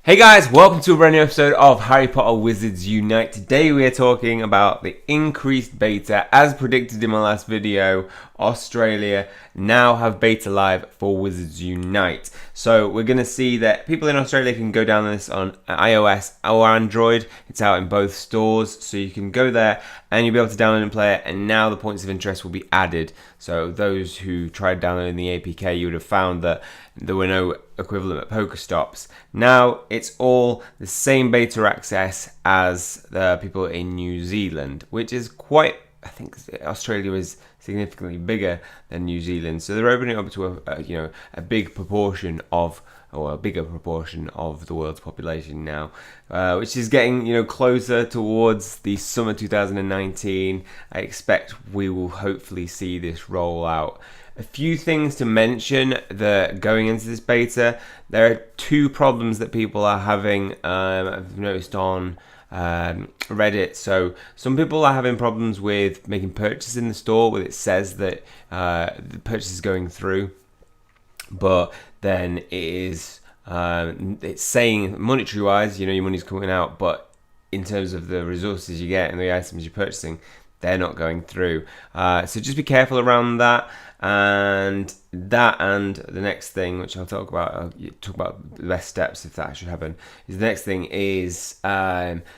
Hey guys, welcome to a brand new episode of Harry Potter Wizards Unite. Today we are talking about the increased beta. As predicted in my last video, Australia now have beta live for Wizards Unite. So we're going to see that people in Australia can go down this on iOS or Android. It's out in both stores, so you can go there and you'll be able to download and play it. And now the points of interest will be added. So those who tried downloading the APK, you would have found that there were no equivalent at Pokestops. Now it's all the same beta access as the people in New Zealand, which is quite, I think Australia is significantly bigger than New Zealand, so they're opening up to a big proportion of, or a bigger proportion of the world's population now, which is getting closer towards the summer 2019. I expect we will hopefully see this roll out. A few things to mention that going into this beta, there are two problems that people are having. I've noticed on Reddit. So some people are having problems with making purchases in the store where it says that the purchase is going through, but then it is it's saying monetary wise, your money's coming out, but in terms of the resources you get and the items you're purchasing, they're not going through. So just be careful around that. And the next thing, which I'll talk about the best steps if that should happen, is the next thing is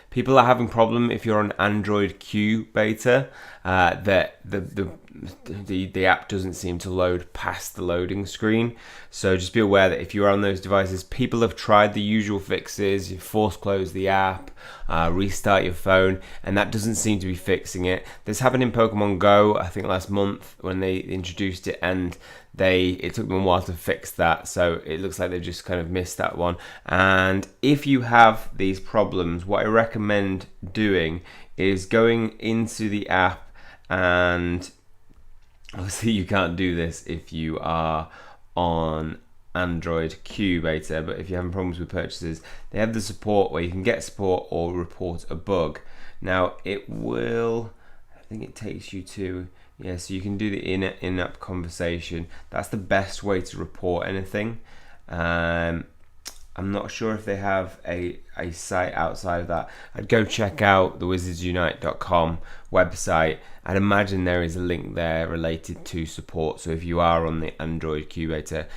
people are having problem if you're on Android Q beta, that the app doesn't seem to load past the loading screen. So just be aware that if you're on those devices, people have tried the usual fixes. You force close the app, restart your phone, and that doesn't seem to be fixing it. This happened in Pokemon Go, I think last month when they introduced it, and it took them a while to fix that. So it looks like they've just kind of missed that one. And if you have these problems, what I recommend doing is going into the app, and obviously you can't do this if you are on Android Q beta, but if you're having problems with purchases, they have the support where you can get support or report a bug. Now it will, I think it takes you to, so you can do the in-app conversation. That's the best way to report anything. I'm not sure if they have a site outside of that. I'd go check out the wizardsunite.com website. I'd imagine there is a link there related to support. So if you are on the Android Q beta,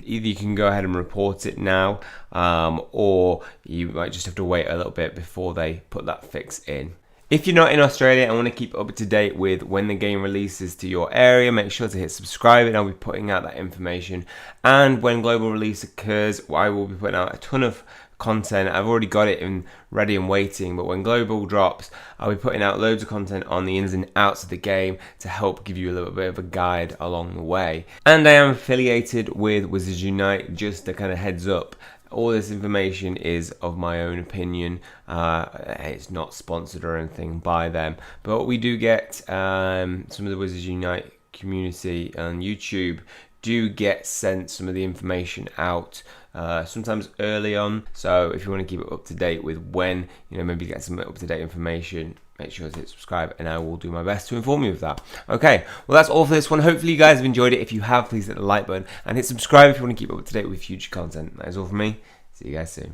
either you can go ahead and report it now, or you might just have to wait a little bit before they put that fix in. If you're not in Australia and want to keep up to date with when the game releases to your area, make sure to hit subscribe, and I'll be putting out that information. And when global release occurs, I will be putting out a ton of content. I've already got it in ready and waiting, but when global drops, I'll be putting out loads of content on the ins and outs of the game to help give you a little bit of a guide along the way. And I am affiliated with Wizards Unite, just a kind of heads up. All this information is of my own opinion. It's not sponsored or anything by them. But we do get some of the Wizards Unite community on YouTube do get sent some of the information out sometimes early on. So if you want to keep it up to date with when, maybe get some up to date information, make sure to hit subscribe, and I will do my best to inform you of that. Okay, well that's all for this one. Hopefully you guys have enjoyed it. If you have, please hit the like button and hit subscribe if you want to keep up to date with future content. That is all from me. See you guys soon.